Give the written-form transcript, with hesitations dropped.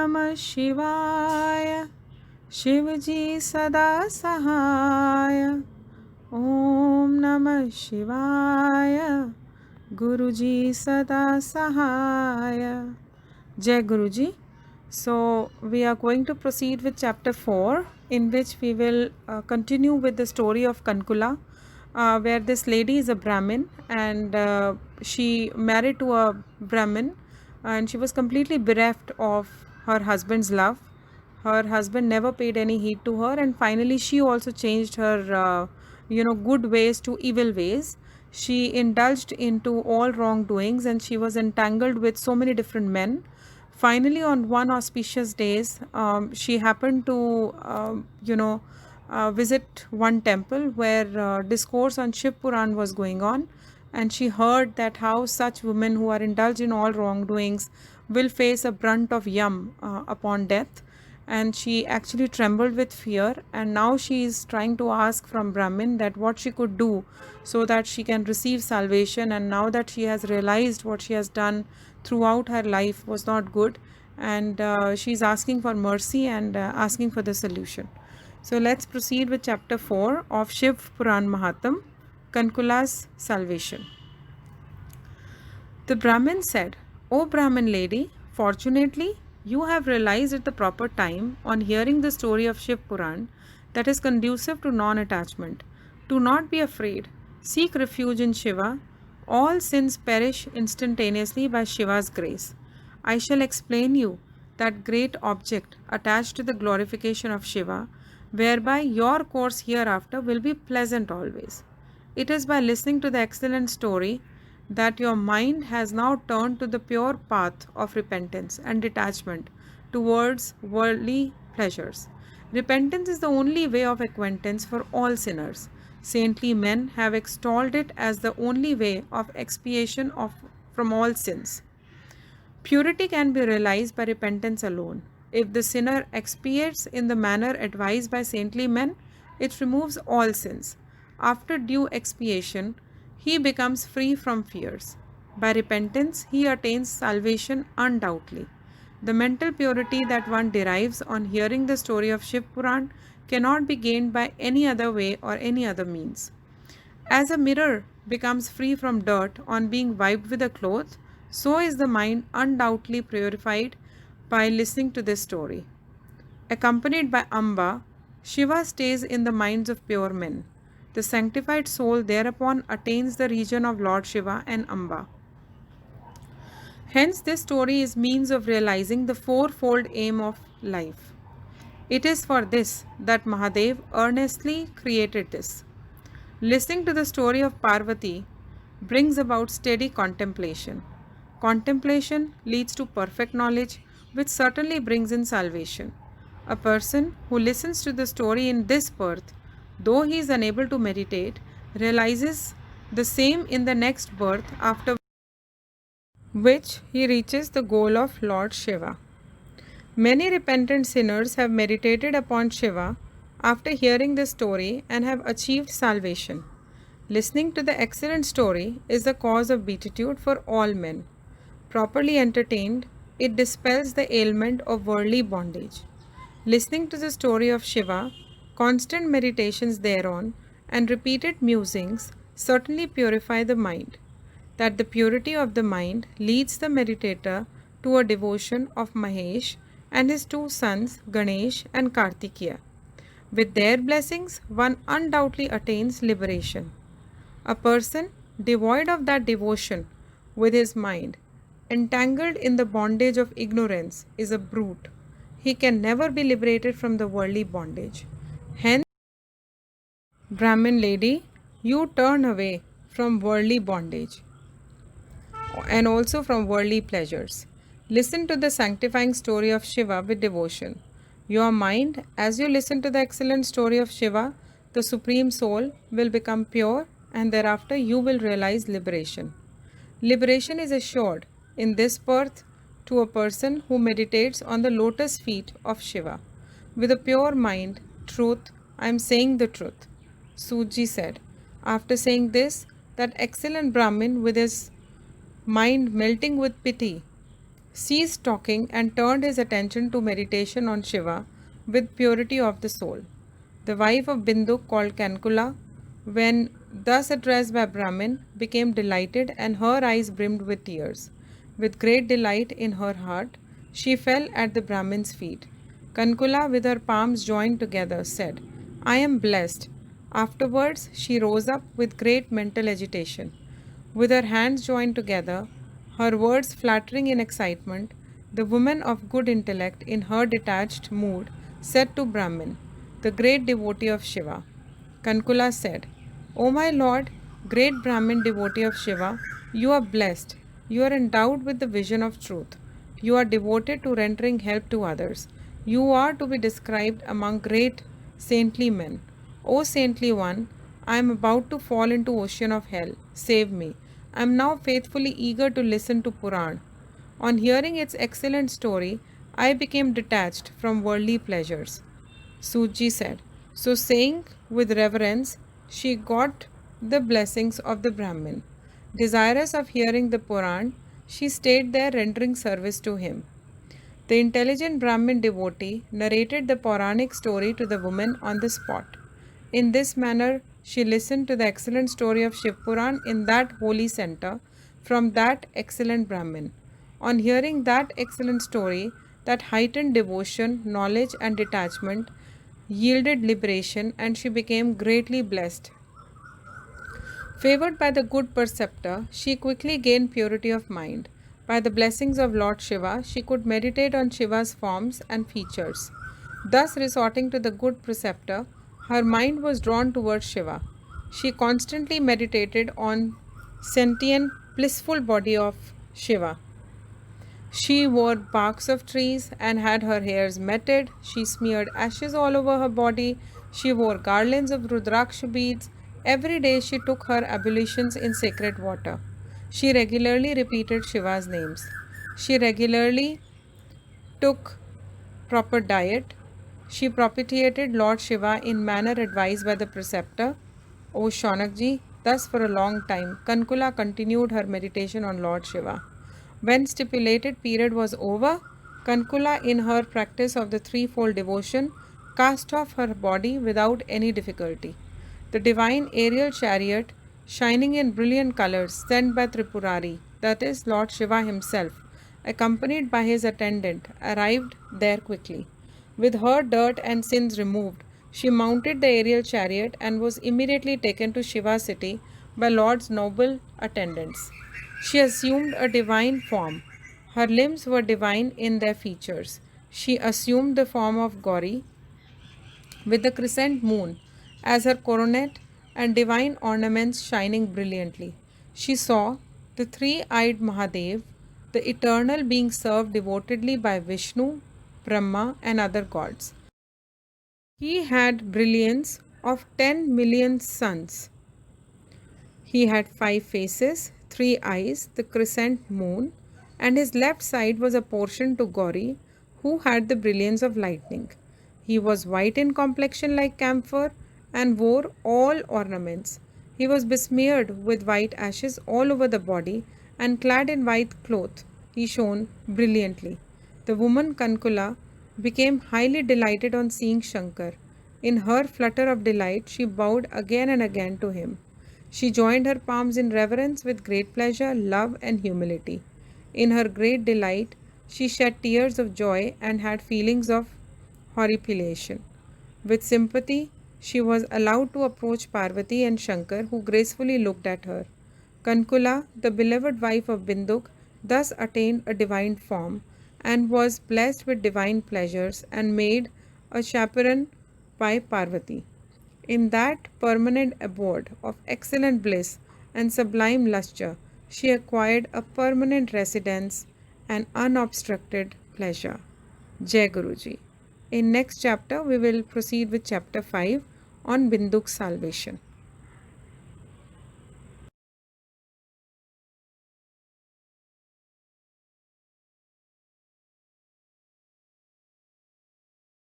Namah Shivaya. Shivji Sada Sahaya. Om Namah Shivaya. Guruji Sada Sahaya. Jai Guruji. So, we are going to proceed with chapter 4, in which we will continue with the story of Kankula, where this lady is a Brahmin and she married to a Brahmin and she was completely bereft of her husband's love. Her husband never paid any heed to her, and finally, she also changed her, good ways to evil ways. She indulged into all wrongdoings and she was entangled with so many different men. Finally, on one auspicious days, she happened to, visit one temple where discourse on Shiv Puran was going on, and she heard that how such women who are indulged in all wrongdoings will face a brunt of yam upon death. And she actually trembled with fear, and now she is trying to ask from Brahmin that what she could do so that she can receive salvation. And now that she has realized what she has done throughout her life was not good, and she is asking for mercy and asking for the solution. So let's proceed with chapter 4 of Shiv Puran Mahatam, Kankula's salvation. The Brahmin said, "O Brahmin lady, fortunately, you have realized at the proper time on hearing the story of Shiv Puran that is conducive to non attachment. Do not be afraid. Seek refuge in Shiva. All sins perish instantaneously by Shiva's grace. I shall explain you that great object attached to the glorification of Shiva, whereby your course hereafter will be pleasant always. It is by listening to the excellent story that your mind has now turned to the pure path of repentance and detachment towards worldly pleasures. Repentance is the only way of acquaintance for all sinners. Saintly men have extolled it as the only way of expiation from all sins. Purity can be realized by repentance alone. If the sinner expiates in the manner advised by saintly men, it removes all sins. After due expiation, he becomes free from fears. By repentance, he attains salvation undoubtedly. The mental purity that one derives on hearing the story of Shiv Puran cannot be gained by any other way or any other means. As a mirror becomes free from dirt on being wiped with a cloth, so is the mind undoubtedly purified by listening to this story. Accompanied by Amba, Shiva stays in the minds of pure men. The sanctified soul thereupon attains the region of Lord Shiva and Amba. Hence, this story is means of realizing the fourfold aim of life. It is for this that Mahadev earnestly created this. Listening to the story of Parvati brings about steady contemplation. Contemplation leads to perfect knowledge, which certainly brings in salvation. A person who listens to the story in this birth, though he is unable to meditate, realizes the same in the next birth, after which he reaches the goal of Lord Shiva. Many repentant sinners have meditated upon Shiva after hearing this story and have achieved salvation. Listening to the excellent story is the cause of beatitude for all men. Properly entertained, it dispels the ailment of worldly bondage. Listening to the story of Shiva, constant meditations thereon, and repeated musings certainly purify the mind. That the purity of the mind leads the meditator to a devotion of Mahesh and his two sons Ganesh and Kartikeya. With their blessings, one undoubtedly attains liberation. A person devoid of that devotion with his mind, entangled in the bondage of ignorance, is a brute. He can never be liberated from the worldly bondage. Hence, Brahmin lady, you turn away from worldly bondage and also from worldly pleasures. Listen to the sanctifying story of Shiva with devotion. Your mind, as you listen to the excellent story of Shiva, the Supreme Soul, will become pure, and thereafter you will realize liberation. Liberation is assured in this birth to a person who meditates on the lotus feet of Shiva. With a pure mind, truth, I am saying the truth. Suji said. After saying this, that excellent Brahmin, with his mind melting with pity, ceased talking and turned his attention to meditation on Shiva with purity of the soul. The wife of Bindu, called Kankula, when thus addressed by Brahmin, became delighted and her eyes brimmed with tears. With great delight in her heart, she fell at the Brahmin's feet. Kankula, with her palms joined together, said, I am blessed. Afterwards, she rose up with great mental agitation. With her hands joined together, her words fluttering in excitement, the woman of good intellect, in her detached mood, said to Brahmin, the great devotee of Shiva. Kankula said, O my lord, great Brahmin devotee of Shiva, you are blessed. You are endowed with the vision of truth. You are devoted to rendering help to others. You are to be described among great saintly men. O saintly one, I am about to fall into ocean of hell. Save me. I am now faithfully eager to listen to Puran. On hearing its excellent story, I became detached from worldly pleasures. Suji said. So saying with reverence, she got the blessings of the Brahmin. Desirous of hearing the Puran, she stayed there rendering service to him. The intelligent Brahmin devotee narrated the Puranic story to the woman on the spot. In this manner, she listened to the excellent story of Shiv Puran in that holy center from that excellent Brahmin. On hearing that excellent story, that heightened devotion, knowledge, and detachment yielded liberation, and she became greatly blessed. Favored by the good preceptor, she quickly gained purity of mind. By the blessings of Lord Shiva, she could meditate on Shiva's forms and features. Thus, resorting to the good preceptor, her mind was drawn towards Shiva. She constantly meditated on sentient, blissful body of Shiva. She wore barks of trees and had her hairs matted. She smeared ashes all over her body. She wore garlands of Rudraksha beads. Every day she took her ablutions in sacred water. She regularly repeated Shiva's names. She regularly took proper diet. She propitiated Lord Shiva in manner advised by the preceptor. O Shaunakji, thus for a long time, Kankula continued her meditation on Lord Shiva. When stipulated period was over, Kankula, in her practice of the threefold devotion, cast off her body without any difficulty. The divine aerial chariot, shining in brilliant colors, sent by Tripurari, that is Lord Shiva himself, accompanied by his attendant, arrived there quickly. With her dirt and sins removed, she mounted the aerial chariot and was immediately taken to Shiva city by Lord's noble attendants. She assumed a divine form. Her limbs were divine in their features. She assumed the form of Gauri with the crescent moon as her coronet and divine ornaments shining brilliantly. She saw the three-eyed Mahadev, the eternal being served devotedly by Vishnu, Brahma, and other gods. He had brilliance of 10 million suns. He had 5 faces, 3 eyes, the crescent moon, and his left side was apportioned to Gauri, who had the brilliance of lightning. He was white in complexion like camphor and wore all ornaments. He was besmeared with white ashes all over the body and clad in white cloth. He shone brilliantly. The woman Kankula became highly delighted on seeing Shankar. In her flutter of delight, she bowed again and again to him. She joined her palms in reverence with great pleasure, love, and humility. In her great delight, she shed tears of joy and had feelings of horripilation. With sympathy, she was allowed to approach Parvati and Shankar, who gracefully looked at her. Kankula, the beloved wife of Binduk, thus attained a divine form and was blessed with divine pleasures and made a chaperon by Parvati. In that permanent abode of excellent bliss and sublime lustre, she acquired a permanent residence and unobstructed pleasure. Jai Guruji. In next chapter, we will proceed with chapter 5 on Binduk's salvation.